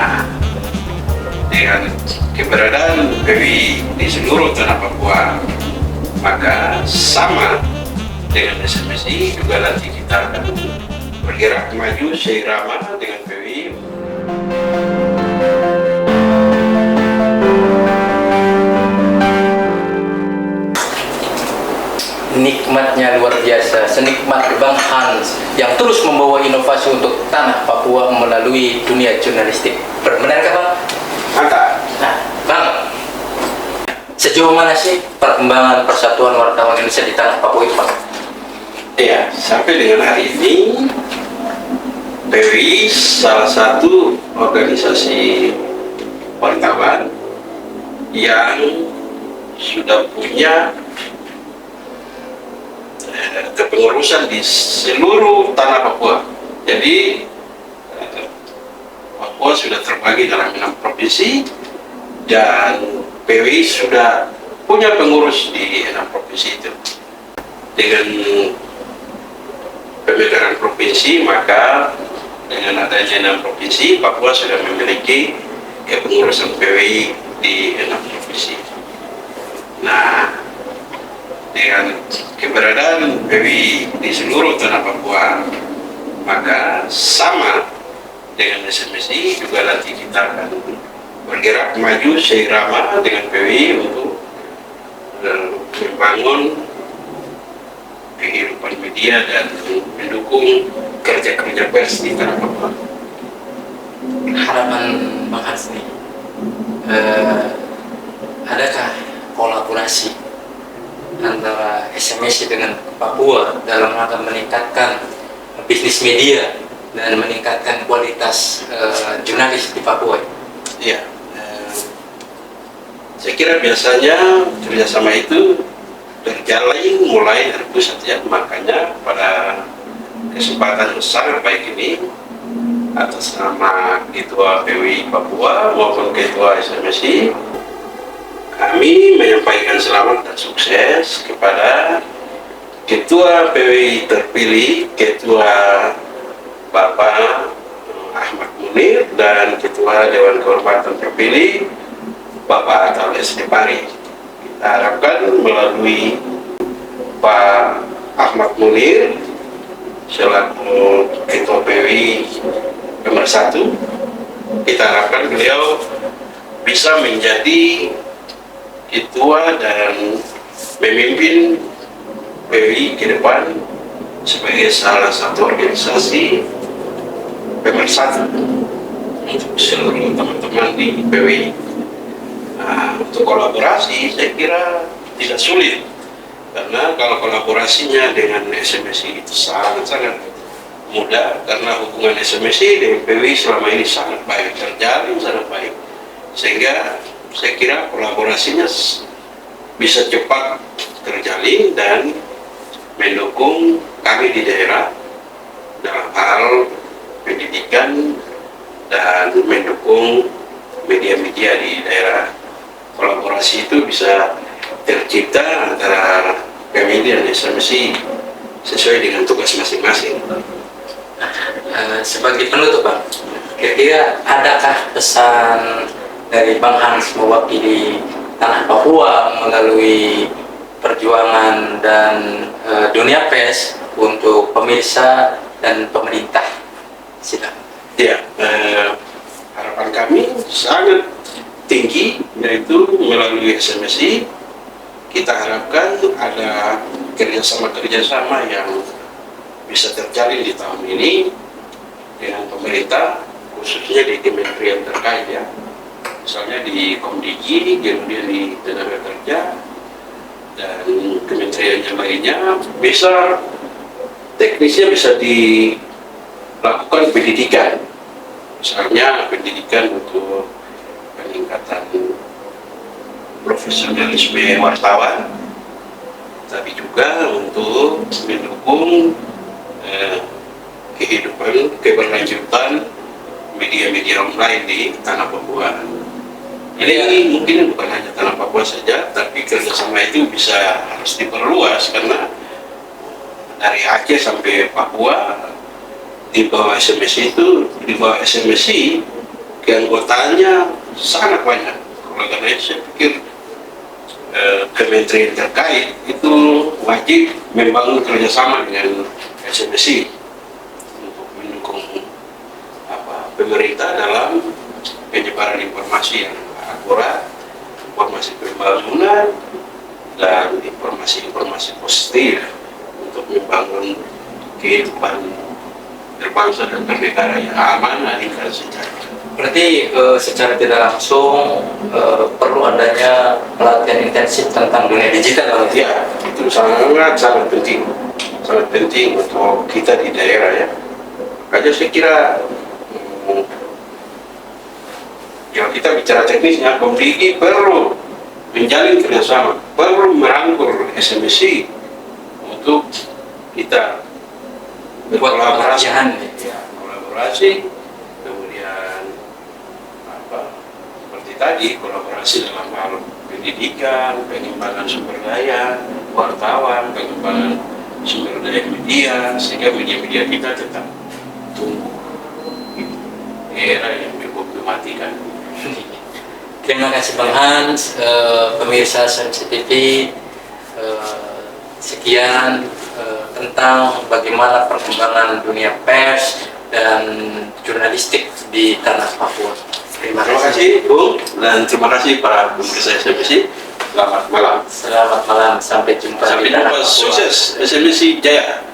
Nah, dengan keberadaan PWI di seluruh tanah Papua, maka sama dengan SMSI juga nanti kita akan bergerak maju seirama dengan PWI. Nikmatnya luar biasa, senikmat Bang Hans yang terus membawa inovasi untuk tanah Papua melalui dunia jurnalistik. Benarkah Bang? Mantap. Nah, Bang, sejauh mana sih perkembangan Persatuan Wartawan Indonesia di tanah Papua itu, Bang? Ya, sampai dengan hari ini PWI salah satu organisasi wartawan yang sudah punya kepengurusan di seluruh tanah Papua. Jadi Papua sudah terbagi dalam 6 provinsi dan PWI sudah punya pengurus di 6 provinsi itu. Dengan pemegaran provinsi, maka dengan adanya 6 provinsi, Papua sudah memiliki kepengurusan PWI di 6 provinsi. Nah, dengan keberadaan PWI di seluruh tanah Papua, maka sama dengan SMSI juga nanti kita akan bergerak maju seirama dengan PWI untuk membangun kehidupan media dan mendukung kerja-kerja pers di tanah Papua. Harapan Bang Hans nih, adakah kolaborasi antara SMSI dengan Papua dalam rangka meningkatkan bisnis media dan meningkatkan kualitas jurnalis di Papua? Ya, saya kira biasanya kerjasama itu terjalin mulai dari pusat ya, makanya pada kesempatan yang sangat baik ini atas nama Ketua PWI Papua maupun Ketua SMSI, kami menyampaikan selamat dan sukses kepada Ketua PWI terpilih, Ketua Bapak Ahmad Munir, dan Ketua Dewan Kehormatan terpilih Bapak Atal Estepari. Kita harapkan melalui Pak Ahmad Munir selaku Ketua PWI nomor 1, kita harapkan beliau bisa menjadi ketua dan memimpin PWI ke depan sebagai salah satu organisasi pemersatu untuk seluruh teman-teman di PWI. Nah, untuk kolaborasi saya kira tidak sulit, karena kalau kolaborasinya dengan SMSI itu sangat-sangat mudah, karena hubungan SMSI dengan PWI selama ini sangat baik, terjalin sangat baik, sehingga saya kira kolaborasinya bisa cepat terjalin dan mendukung kami di daerah dalam hal pendidikan dan mendukung media-media di daerah. Kolaborasi itu bisa tercipta antara kami dan SMSI sesuai dengan tugas masing-masing. Sebagai penutup, Bang, kira-kira adakah pesan dari Bang Hans mewakili tanah Papua melalui perjuangan dan dunia pers untuk pemirsa dan pemerintah? Silakan. Ya, harapan kami sangat tinggi, yaitu melalui SMSI kita harapkan ada kerjasama yang bisa terjalin di tahun ini dengan pemerintah, khususnya di kementerian terkait ya. Misalnya di Komdigi, kemudian di Tenaga Kerja, dan kementerian yang lainnya, bisa teknisnya bisa dilakukan pendidikan, misalnya pendidikan untuk peningkatan profesionalisme wartawan, tapi juga untuk mendukung kehidupan keberlanjutan media-media online di tanah Papua. Ini mungkin bukan hanya tanah Papua saja, tapi kerjasama itu bisa harus diperluas, karena dari Aceh sampai Papua di bawah SMSI itu, di bawah SMSI keanggotaannya sangat banyak. Oleh karena itu saya pikir kementerian terkait itu wajib membangun kerjasama dengan SMSI untuk mendukung pemerintah dalam penyebaran informasi yang akurat, informasi pembangunan, dan informasi-informasi positif untuk membangun kehidupan berbangsa dan bernegara yang aman, adil, dan sejahtera. Berarti secara tidak langsung perlu adanya pelatihan intensif tentang dunia digital, Pak? Ya, itu sangat penting, untuk kita di daerah ya. Makanya saya kira kalau kita bicara teknisnya, Komdigi perlu menjalin kerjasama, perlu merangkul SMSI untuk kita berkolaborasi, kolaborasi, kemudian seperti tadi kolaborasi dalam hal pendidikan, pengembangan sumber daya wartawan, pengembangan sumber daya media, sehingga media-media kita tetap tumbuh di era yang mematikan. Terima kasih Bang Hans, pemirsa SMC TV. Sekian tentang bagaimana perkembangan dunia pers dan jurnalistik di tanah Papua. Terima kasih Bung, dan terima kasih para pemirsa SMC. Selamat malam. Selamat malam, sampai jumpa di tanah Papua. Sukses SMC Jaya.